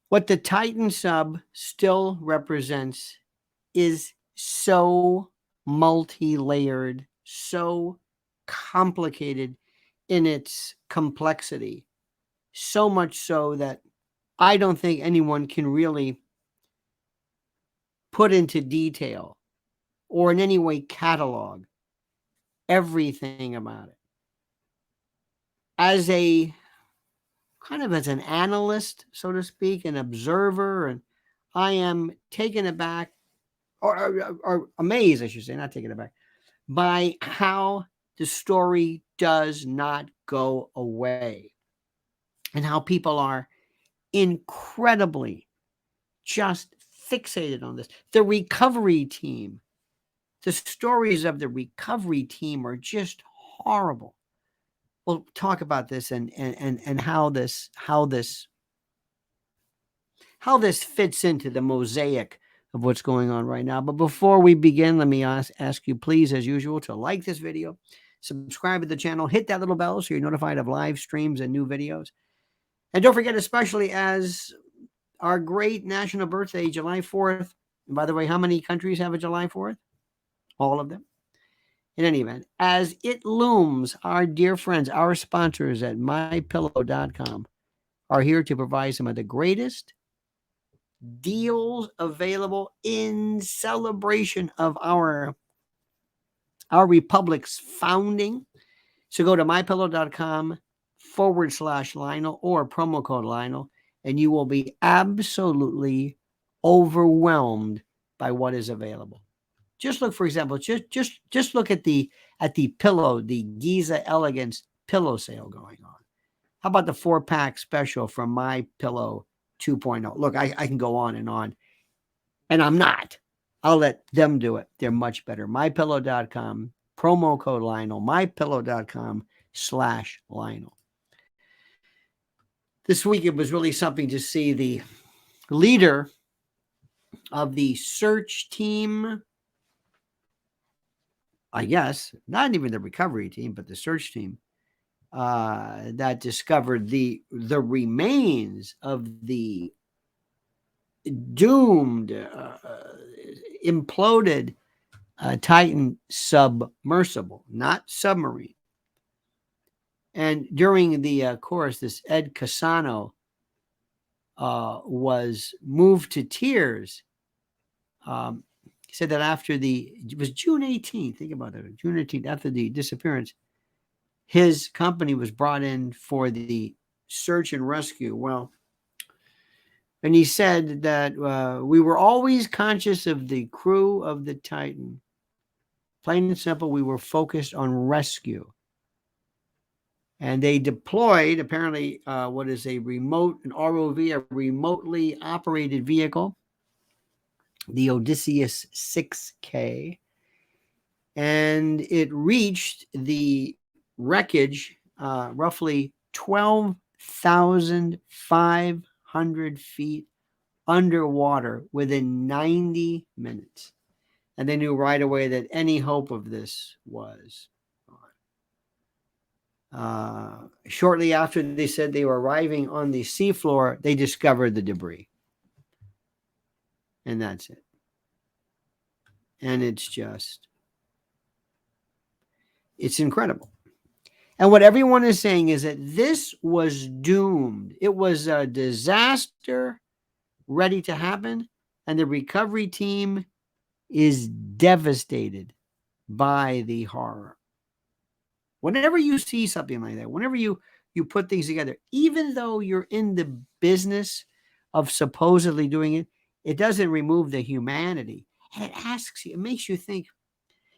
What the Titan sub still represents is so multi-layered, so complicated in its complexity, so much so that I don't think anyone can really put into detail or in any way catalog everything about it. As a kind of as an analyst, so to speak, an observer, and I am taken aback or amazed, I should say, not taken aback, by how the story does not go away and how people are incredibly just fixated on this. The recovery team, the stories of the recovery team are just horrible. We'll talk about this and how this fits into the mosaic of what's going on right now. But before we begin, let me ask you, please, as usual, to like this video, subscribe to the channel, hit that little bell so you're notified of live streams and new videos. And don't forget, especially as our great national birthday, July 4th. And by the way, how many countries have a July 4th? All of them. In any event, as it looms, our dear friends, our sponsors at mypillow.com are here to provide some of the greatest deals available in celebration of our republic's founding. So go to mypillow.com/Lionel or promo code Lionel, and you will be absolutely overwhelmed by what is available. Just look, for example, just look at the pillow, the Giza Elegance pillow sale going on. How about the 4-pack special from My Pillow 2.0? Look, I can go on, and I'm not. I'll let them do it. They're much better. MyPillow.com, promo code Lionel, mypillow.com/Lionel. This week it was really something to see the leader of the search team, I guess, not even the recovery team, but the search team, that discovered the remains of the doomed, imploded Titan submersible, not submarine. And during the course, this Ed Cassano was moved to tears. He said that after it was June 18th, think about that, June 18th, after the disappearance, his company was brought in for the search and rescue. Well, and he said that we were always conscious of the crew of the Titan. Plain and simple, we were focused on rescue. And they deployed, apparently, what is an ROV, a remotely operated vehicle, the Odysseus 6K. And it reached the wreckage roughly 12,500 feet underwater within 90 minutes. And they knew right away that any hope of this was gone. Shortly after they said they were arriving on the seafloor, they discovered the debris. And that's it. And it's incredible. And what everyone is saying is that this was doomed. It was a disaster ready to happen, and the recovery team is devastated by the horror. Whenever you see something like that, whenever you put things together, even though you're in the business of supposedly doing it, it doesn't remove the humanity. And it makes you think.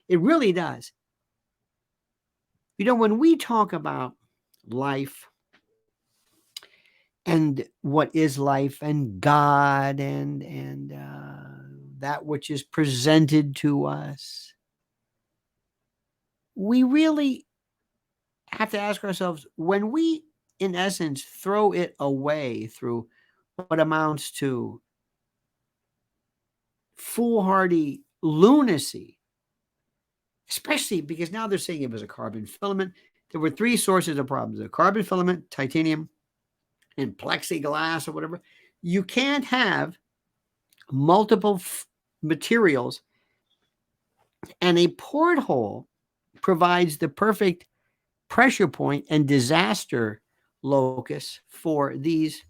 It really does. When we talk about life and what is life and God and that which is presented to us, we really have to ask ourselves, when we, in essence, throw it away through what amounts to foolhardy lunacy, especially because now they're saying it was a carbon filament. There were 3 sources of problems: the carbon filament, titanium, and plexiglass or whatever. You can't have multiple materials, and a porthole provides the perfect pressure point and disaster locus for these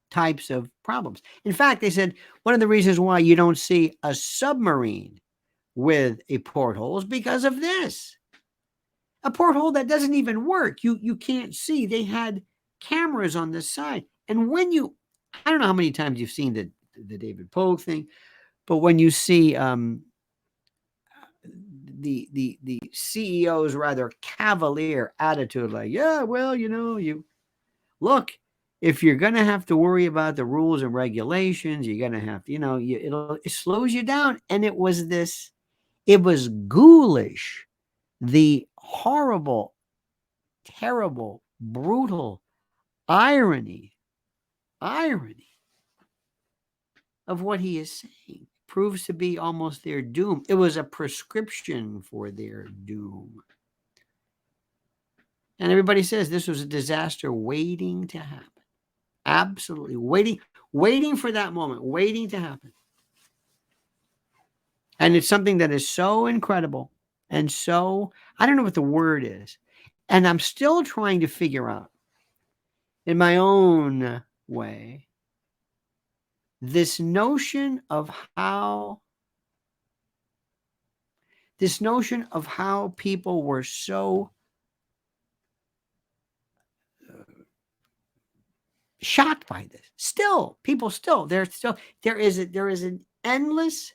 types of problems. In fact, they said one of the reasons why you don't see a submarine with a porthole is because of this. A porthole that doesn't even work. You can't see. They had cameras on the side. And when you, I don't know how many times you've seen the David Pogue thing, but when you see the CEO's rather cavalier attitude, like, yeah, well, you look, if you're going to have to worry about the rules and regulations, you're going to have to, it slows you down. And it was ghoulish, the horrible, terrible, brutal irony of what he is saying proves to be almost their doom. It was a prescription for their doom. And everybody says this was a disaster waiting to happen. Absolutely waiting for that moment, waiting to happen. And it's something that is so incredible and so, I don't know what the word is. And I'm still trying to figure out in my own way this notion of how people were so shocked by this. There is an endless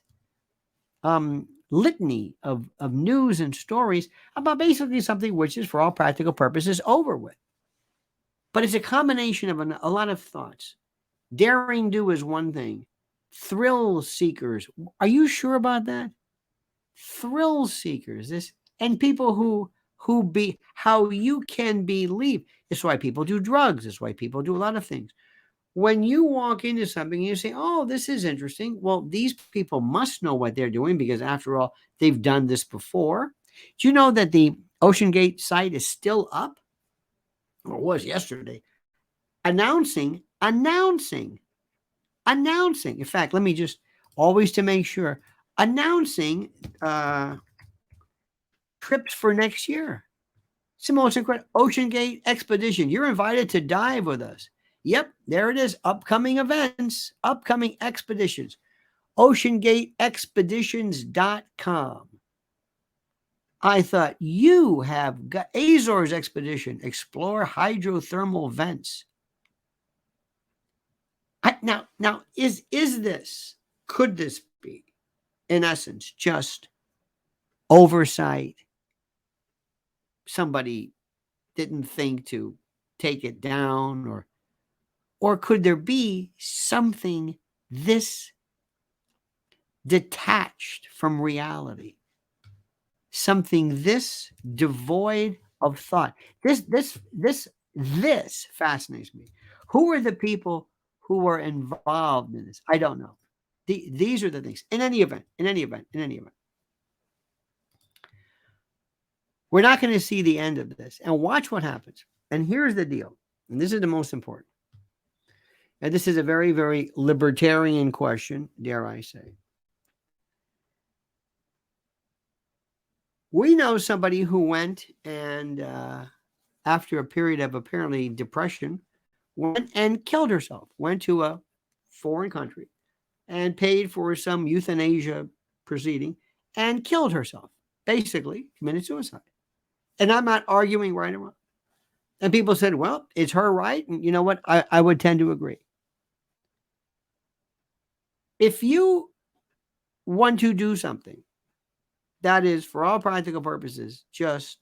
litany of news and stories about basically something which is, for all practical purposes, over with. But it's a combination of a lot of thoughts. Daring do is one thing. Thrill seekers. Are you sure about that? Thrill seekers. And people who how you can believe. It's why people do drugs. It's why people do a lot of things. When you walk into something and you say, oh, this is interesting. Well, these people must know what they're doing because, after all, they've done this before. Do you know that the OceanGate site is still up? Or it was yesterday. Announcing. In fact, let me just, always to make sure, announcing trips for next year. It's the most incredible. OceanGate Expedition. You're invited to dive with us. Yep, there it is. Upcoming events, upcoming expeditions. OceanGateExpeditions.com. I thought you have got Azores Expedition. Explore hydrothermal vents. Now, could this be, in essence, just oversight? Somebody didn't think to take it down, or could there be something this detached from reality? Something this devoid of thought. This fascinates me. Who are the people who were involved in this? I don't know. These are the things. In any event. We're not going to see the end of this. And watch what happens. And here's the deal. And this is the most important. And this is a very, very libertarian question, dare I say. We know somebody who went and, after a period of apparently depression, went and killed herself, went to a foreign country and paid for some euthanasia proceeding and killed herself, basically committed suicide. And I'm not arguing right or wrong. And people said, well, it's her right. And you know what? I would tend to agree. If you want to do something that is, for all practical purposes, just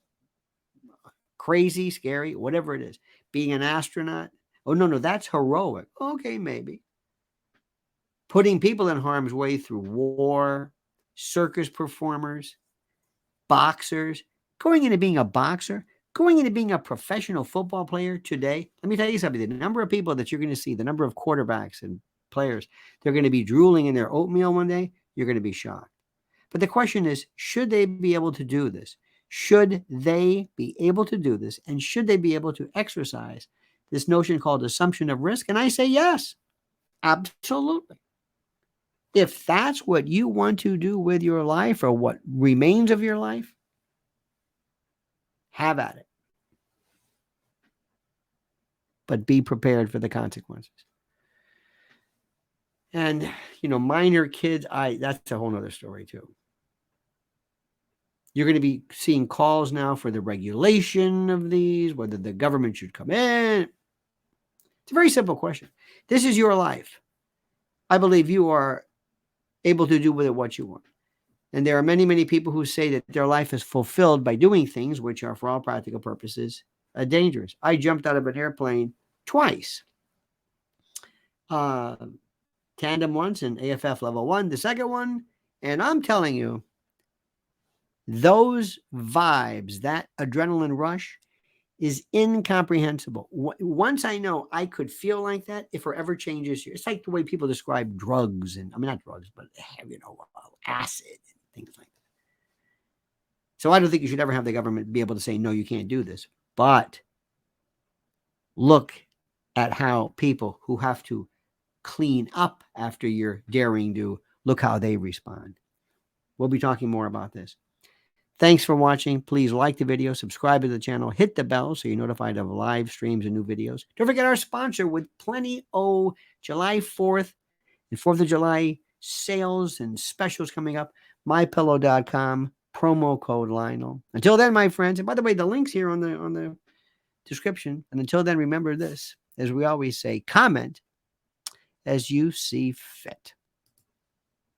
crazy, scary, whatever it is, being an astronaut, oh, no, that's heroic. Okay, maybe. Putting people in harm's way through war, circus performers, boxers, going into being a boxer, going into being a professional football player today. Let me tell you something. The number of people that you're going to see, the number of quarterbacks and players, they're going to be drooling in their oatmeal one day. You're going to be shocked. But the question is, should they be able to do this? Should they be able to do this? And should they be able to exercise this notion called assumption of risk? And I say yes. Absolutely. If that's what you want to do with your life or what remains of your life, have at it. But be prepared for the consequences. And, minor kids, that's a whole nother story too. You're going to be seeing calls now for the regulation of these, whether the government should come in. It's a very simple question. This is your life. I believe you are able to do with it what you want. And there are many, many people who say that their life is fulfilled by doing things which are, for all practical purposes, dangerous. I jumped out of an airplane twice. Tandem once in AFF level 1, the second one. And I'm telling you, those vibes, that adrenaline rush is incomprehensible. Once I know I could feel like that, it forever changes you. It's like the way people describe drugs, and not drugs, but acid and things like that. So I don't think you should ever have the government be able to say, no, you can't do this. But look at how people who have to clean up after your daring do, look how they respond. We'll be talking more about this. Thanks for watching. Please like the video, subscribe to the channel, hit the bell so you're notified of live streams and new videos. Don't forget our sponsor with plenty of July 4th and 4th of July sales and specials coming up. MyPillow.com, promo code Lionel. Until then, my friends, and by the way, the link's here on the description. And until then, remember this, as we always say, comment as you see fit.